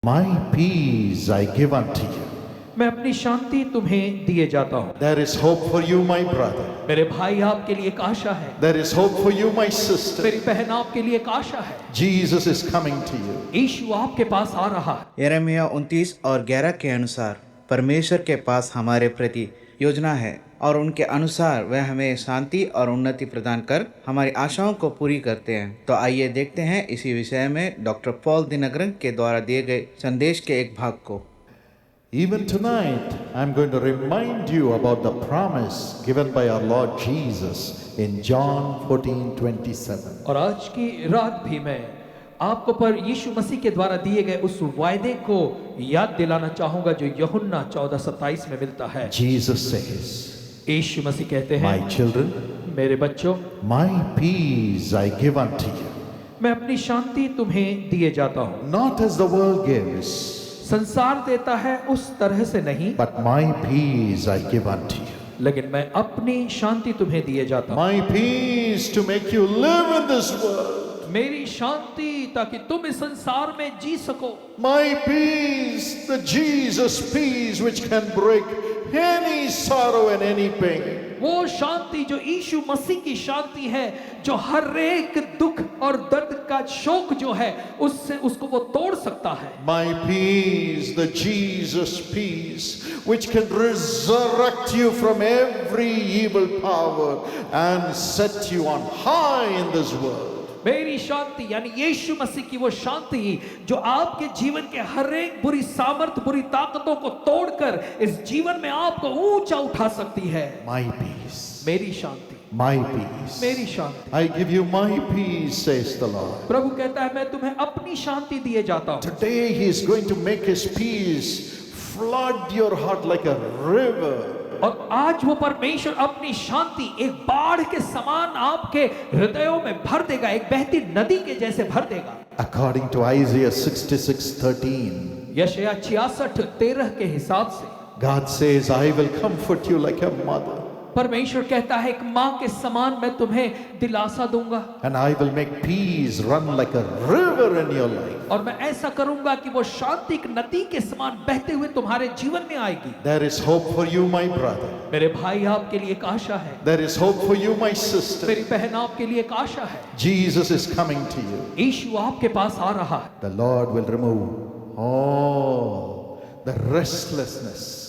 My peace I give unto you. मैं अपनी शांति तुम्हें दिए जाता हूँ। There is hope for you, my brother. मेरे भाई आपके लिए एक आशा है। There is hope for you, my sister. मेरी बहन आपके लिए एक आशा है। Jesus is coming to you. यीशु आपके पास आ रहा है। यिर्मयाह 29 और 11 के अनुसार परमेश्वर के पास हमारे प्रति योजना है और उनके अनुसार वह हमें शांति और उन्नति प्रदान कर हमारी आशाओं को पूरी करते हैं। तो आइए देखते हैं इसी विषय में डॉक्टर पॉल दिनकरन के द्वारा दिए गए संदेश के एक भाग को। Even tonight, I'm going to remind you about the promise given by our Lord Jesus in John 14:27. और आज की रात भी मैं आपको पर यीशु मसीह के द्वारा दिए गए उस वायदे को याद दिलाना चाहूंगा जो यूहन्ना 14:27 में मिलता है। Jesus says, यीशु मसीह कहते हैं, My children, मेरे बच्चों, my peace I give unto you. मैं अपनी शांति तुम्हें दिए जाता हूँ। Not as the world gives, संसार देता है उस तरह से नहीं, but my peace I give unto you. लेकिन मैं अपनी शांति तुम्हें दिए जाता हूँ। My peace to make you live in this world. मेरी शांति ताकि तुम इस संसार में जी सको। My peace, the Jesus peace which can break any sorrow and any pain. वो शांति जो यीशु मसीह की शांति है, जो हर एक दुख और दर्द का शोक जो है उससे उसको वो तोड़ सकता है। My peace, the Jesus peace which can resurrect you from every evil power and set you on high in this world. मेरी शांति यानी यीशु मसीह की वो शांति जो आपके जीवन के हर एक बुरी सामर्थ, बुरी ताकतों को तोड़कर इस जीवन में आपको ऊंचा उठा सकती है। My peace, मेरी शांति, my peace. मेरी शांति। I give you my peace, says the Lord. प्रभु कहता है मैं तुम्हें अपनी शांति दिए जाता हूँ। Today he is going to make his peace flood your heart like a river. और आज वो परमेश्वर अपनी शांति एक बाढ़ के समान आपके हृदयों में भर देगा, एक बहती नदी के जैसे भर देगा। According to Isaiah 66:13, यशायाह 66:13 के हिसाब से God says, I will comfort you like a mother, परमेश्वर कहता है एक माँ के समान मैं तुम्हें दिलासा दूंगा and I will make peace run like a river in your life. और मैं ऐसा करूंगा कि वो शांति एक नदी के समान बहते हुए तुम्हारे जीवन में आएगी। There is hope for you, my brother. मेरे भाई आपके लिए एक आशा है। There is hope for you, my sister. मेरी बहन आपके लिए एक आशा है। Jesus is coming to you. यीशु आपके पास आ रहा है। The Lord will remove all the restlessness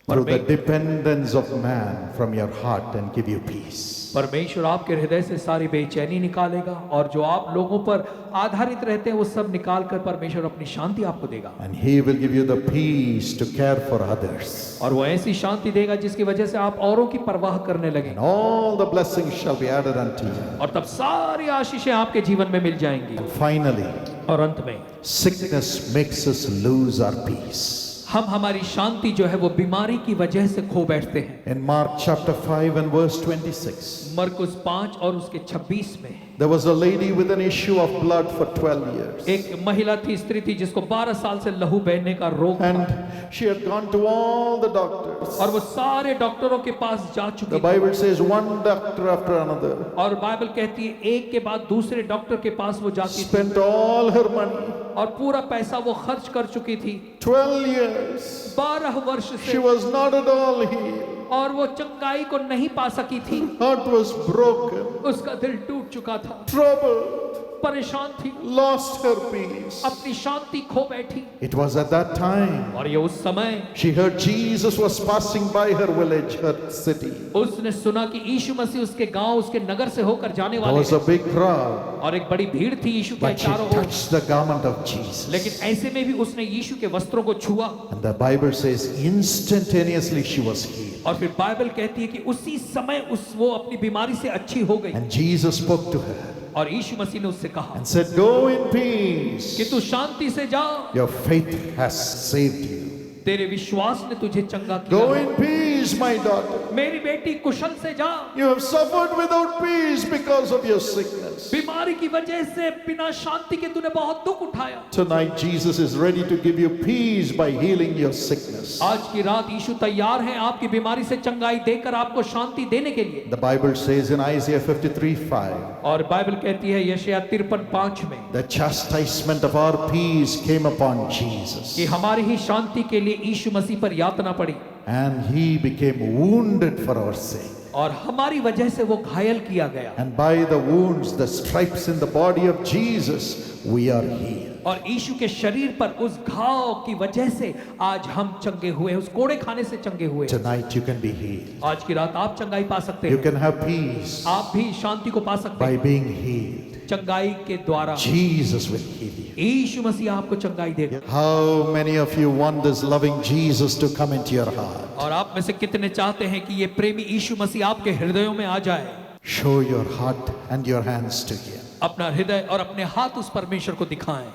through the dependence of man from your heart and give you peace. परमेश्वर आपके हृदय से सारी बेचैनी निकालेगा और जो आप लोगों पर आधारित रहते हैं वो सब निकाल कर परमेश्वर अपनी शांति आपको देगा। And he will give you the peace to care for others. और वो ऐसी शांति देगा जिसकी वजह से आप औरों की परवाह करने And लगेंगे all the blessings shall be added unto you. और तब सारी आशीषें आपके जीवन में मिल जाएंगी। Finally, और अंत में sickness makes us lose our peace. हम हमारी शांति जो है वो बीमारी की वजह से खो बैठते हैं। In Mark chapter 5 and verse 26, मरकुस 5 और उसके 26 में there was a lady with an issue of blood for 12 years. एक महिला थी, स्त्री थी जिसको 12 साल से लहू बहने का रोग था And she had gone to all the doctors. और वो सारे डॉक्टरों के पास जा The चुकी थी। Bible says one doctor after another और बाइबल कहती है एक के बाद दूसरे डॉक्टर के पास वो जाती थी spent all her money. और पूरा पैसा वो खर्च कर चुकी थी। 12 years. 12 वर्ष She से was not at all healed. और वो चंगाई को नहीं पा सकी थी। Heart was broken, उसका दिल टूट चुका था, troubled, परेशान थी, lost her peace. अपनी शांति खो बैठी। It was at that time और ये उस समय she heard Jesus was passing by her village, her city. उसने सुना कि यीशु मसीह उसके गांव, उसके नगर से होकर जाने There वाले was a हैं। big crowd, और एक बड़ी भीड़ थी यीशु के but she चारों ओर। touched the garment of Jesus. लेकिन ऐसे में भी उसने यीशु के वस्त्रों को छुआ And the Bible says instantaneously she was healed. और फिर बाइबल कहती है कि उसी समय वो अपनी बीमारी से अच्छी हो गई। And Jesus spoke to her और यीशु मसीह ने उससे कहा and said, Go in peace. कि तू शांति से जा, Your faith has saved you. तेरे विश्वास ने तुझे चंगा Go किया। in peace. peace, my daughter. मेरी बेटी कुशल से जा, You have suffered without peace because of your sickness. बीमारी की वजह से बिना शांति के तूने बहुत दुख उठाया। Tonight, Jesus is ready to give you peace by healing your sickness. आज की रात यीशु तैयार है आपकी बीमारी से चंगाई देकर आपको शांति देने के लिए। The Bible says in Isaiah 53:5, और बाइबल कहती है यशायाह 53:5 में the chastisement of our peace came upon Jesus, कि हमारी ही शांति के लिए यीशु मसीह पर यातना पड़ी and he became wounded for our sake. और हमारी वजह से वो घायल किया गया, And by the wounds, the stripes in the body of Jesus, we are healed. और यीशु के शरीर पर उस घाव की वजह से आज हम चंगे हुए, उस कोड़े खाने से चंगे हुए। Tonight you can be healed. आज की रात आप चंगाई पा सकते You हैं, can have peace आप भी शांति को पा सकते by हैं being healed. चंगाई के द्वारा। Jesus will heal you. यीशु मसीह आपको चंगाई देगा। How many of you want this loving Jesus to come into your heart? और आप में से कितने चाहते हैं कि ये प्रेमी यीशु मसीह आपके हृदयों में आ जाए? Show your heart and your hands to him. अपना हृदय और अपने हाथ उस परमेश्वर को दिखाएं।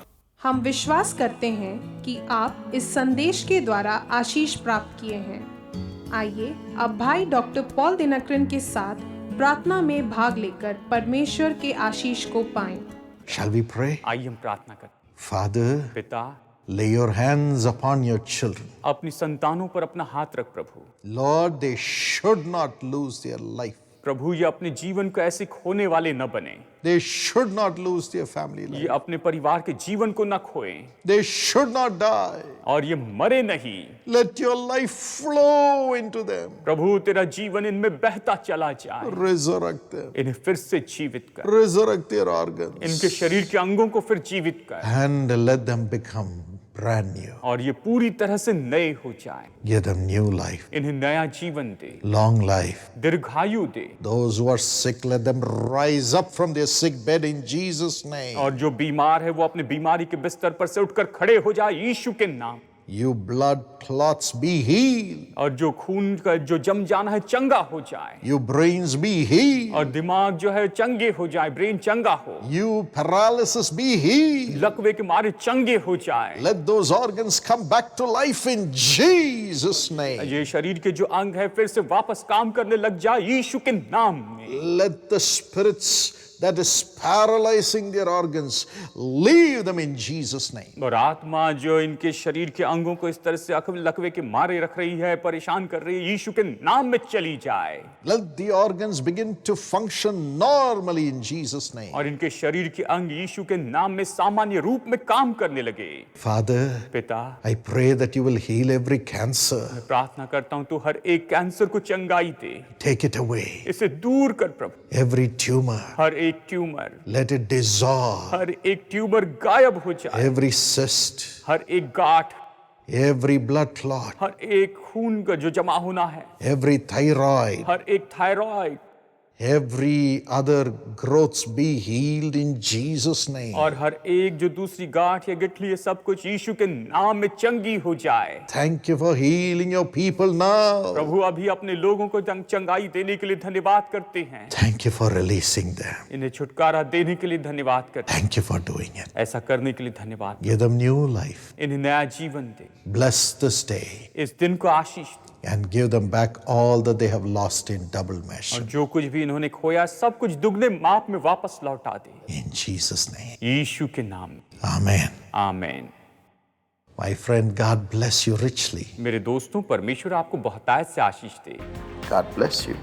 हम विश्वास करते हैं कि आप इस संदेश के द्वारा आशीष प्राप्त किए हैं। आइए अब भाई डॉक्टर पॉल दिनकरन के साथ प्रार्थना में भाग लेकर परमेश्वर के आशीष को पाएं। Shall we pray? आइए हम प्रार्थना करें। Father, पिता, lay your hands upon your children. अपनी संतानों पर अपना हाथ रख प्रभु। Lord, they should not lose their life. प्रभु ये अपने जीवन को ऐसे खोने वाले न बने, They should not lose their family ये life. अपने परिवार के जीवन को न खोएं They should not die. और ये मरे नहीं। Let your life flow into them. प्रभु तेरा जीवन इनमें बहता चला जाए, Resurrect them. इन्हें फिर से जीवित कर, Resurrect their organs. इनके शरीर के अंगों को फिर जीवित कर And let them become brand new. और ये पूरी तरह से नए हो जाए। Give them new life, इन्हें नया जीवन दे, long life. दीर्घायु दे। Those who are sick, let them rise up from their sick bed in Jesus' name. और जो बीमार है वो अपने बीमारी के बिस्तर पर से उठकर खड़े हो जाए यीशु के नाम। You blood clots be healed. और जो खून का जो जम जाना है चंगा हो जाए, You brains be healed. और दिमाग जो है चंगे हो जाए, ब्रेन चंगा हो, You paralysis be healed. लकवे के मारे चंगे हो जाए। Let those organs come back to life in Jesus' name. ये शरीर के जो अंग है फिर से वापस काम करने लग जाए यीशु के नाम में। Let the spirits that is paralyzing their organs leave them in Jesus' name. और आत्मा जो इनके शरीर के अंगों को इस तरह से लकवे के मारे रख रही है, परेशान कर रही है, यीशु के नाम में चली जाए। Let the organs begin to function normally in Jesus' name. और इनके शरीर के अंग यीशु के नाम में सामान्य रूप में काम करने लगे। Father, पिता, I pray that you will heal every cancer. प्रार्थना करता हूं तू हर एक कैंसर को चंगाई दे, Take it away. इसे दूर कर प्रभु। Every tumor, हर एक ट्यूमर, let it dissolve. हर एक ट्यूमर गायब हो जाए। Every cyst, हर एक गांठ, every blood clot, हर एक खून का जो जमा होना है, every thyroid, हर एक thyroid every other growths be healed in Jesus' name. और हर एक जो दूसरी गांठ या गठली है सब कुछ यीशु के नाम में चंगी हो जाए। Thank you for healing your people now. प्रभु अभी अपने लोगों को चंगाई देने के लिए धन्यवाद करते हैं। Thank you for releasing them. इन्हें छुटकारा देने के लिए धन्यवाद करते हैं। Thank you for doing it. ऐसा करने के लिए धन्यवाद। Give them new life. इन्हें नया जीवन दे, Bless this day इस दिन को आशीष दे, and give them back all that they have lost in double measure. और जो कुछ भी इन्होंने खोया सब कुछ दुगने माप में वापस लौटा दे In Jesus' name. यीशु के नाम में। Amen. आमीन। My friend, God bless you richly. मेरे दोस्तों, परमेश्वर आपको बहुतायत से आशीष दे। God bless you.